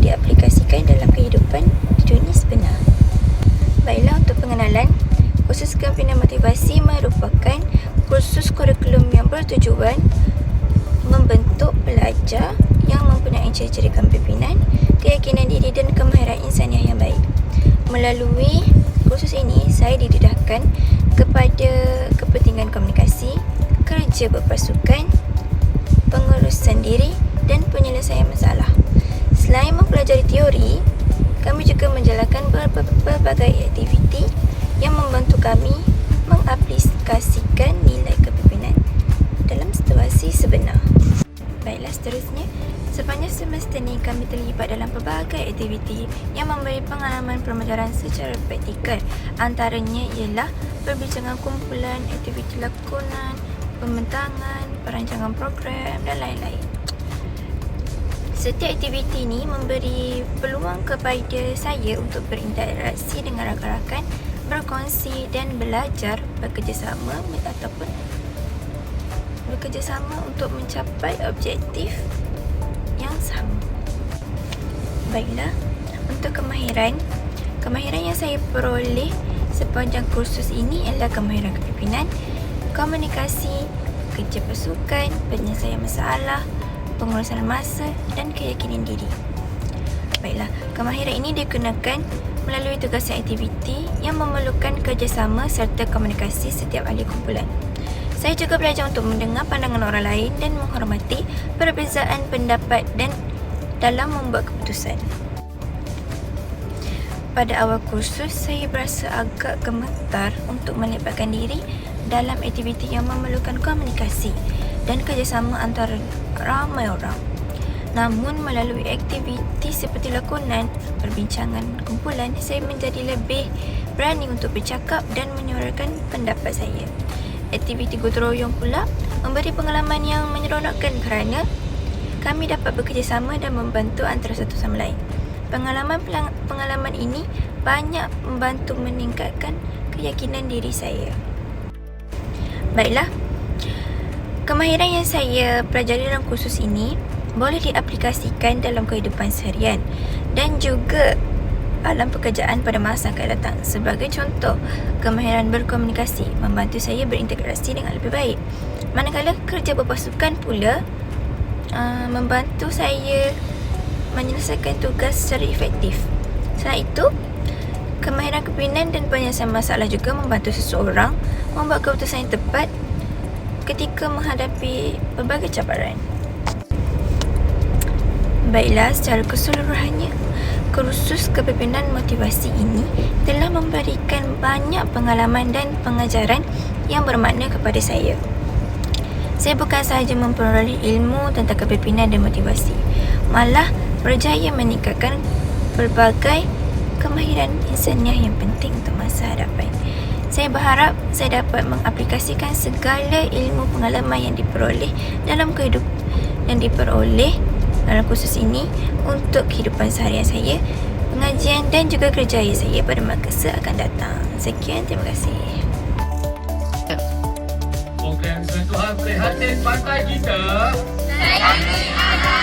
diaplikasikan dalam kehidupan di dunia sebenar. Baiklah, untuk pengenalan, kursus kepimpinan motivasi merupakan kursus kurikulum yang bertujuan membentuk pelajar yang mempunyai ciri-ciri kepimpinan, keyakinan diri dan kemahiran insaniah yang baik. Melalui kursus ini, saya didedahkan kepada kepentingan komunikasi, kerja berpasukan, pengurusan diri dan penyelesaian masalah. Selain mempelajari teori, kami juga menjalankan berbagai aktiviti yang membantu kami mengaplikasikan nilai kepimpinan dalam situasi sebenar. Baiklah, seterusnya, sepanjang semester ini kami terlibat dalam pelbagai aktiviti yang memberi pengalaman pembelajaran secara praktikal. Antaranya ialah perbincangan kumpulan, aktiviti lakonan, pembentangan, perancangan program dan lain-lain. Setiap aktiviti ini memberi peluang kepada saya untuk berinteraksi dengan rakan-rakan, berkongsi dan belajar bekerjasama untuk mencapai objektif yang sama. Baiklah, untuk kemahiran yang saya peroleh sepanjang kursus ini adalah kemahiran kepimpinan, komunikasi, kerja pasukan, penyelesaian masalah, pengurusan masa dan keyakinan diri. Baiklah, kemahiran ini digunakan melalui tugasan aktiviti yang memerlukan kerjasama serta komunikasi setiap ahli kumpulan. Saya juga belajar untuk mendengar pandangan orang lain dan menghormati perbezaan pendapat dan dalam membuat keputusan. Pada awal kursus, saya berasa agak gemetar untuk melibatkan diri dalam aktiviti yang memerlukan komunikasi dan kerjasama antara ramai orang. Namun melalui aktiviti seperti lakonan, perbincangan kumpulan, saya menjadi lebih berani untuk bercakap dan menyuarakan pendapat saya. Aktiviti gotong royong pula memberi pengalaman yang menyeronokkan kerana kami dapat bekerjasama dan membantu antara satu sama lain. Pengalaman ini banyak membantu meningkatkan keyakinan diri saya. Baiklah, kemahiran yang saya pelajari dalam kursus ini boleh diaplikasikan dalam kehidupan seharian dan juga dalam pekerjaan pada masa akan datang. Sebagai contoh, kemahiran berkomunikasi membantu saya berintegrasi dengan lebih baik. Manakala kerja berpasukan pula membantu saya menyelesaikan tugas secara efektif. Selain itu, kemahiran kepimpinan dan penyelesaian masalah juga membantu seseorang membuat keputusan yang tepat ketika menghadapi pelbagai cabaran. Baiklah, secara keseluruhannya, kursus kepimpinan motivasi ini telah memberikan banyak pengalaman dan pengajaran yang bermakna kepada saya. Saya bukan sahaja memperoleh ilmu tentang kepimpinan dan motivasi, malah berjaya meningkatkan pelbagai kemahiran insaniah yang penting untuk masa hadapan. Saya berharap saya dapat mengaplikasikan segala ilmu pengalaman yang diperoleh dalam kursus ini untuk kehidupan seharian saya, pengajian dan juga kerjaya saya pada masa akan datang. Sekian, terima kasih. Program Sentuhan Prihatin Pantai kita. Saya ingin ada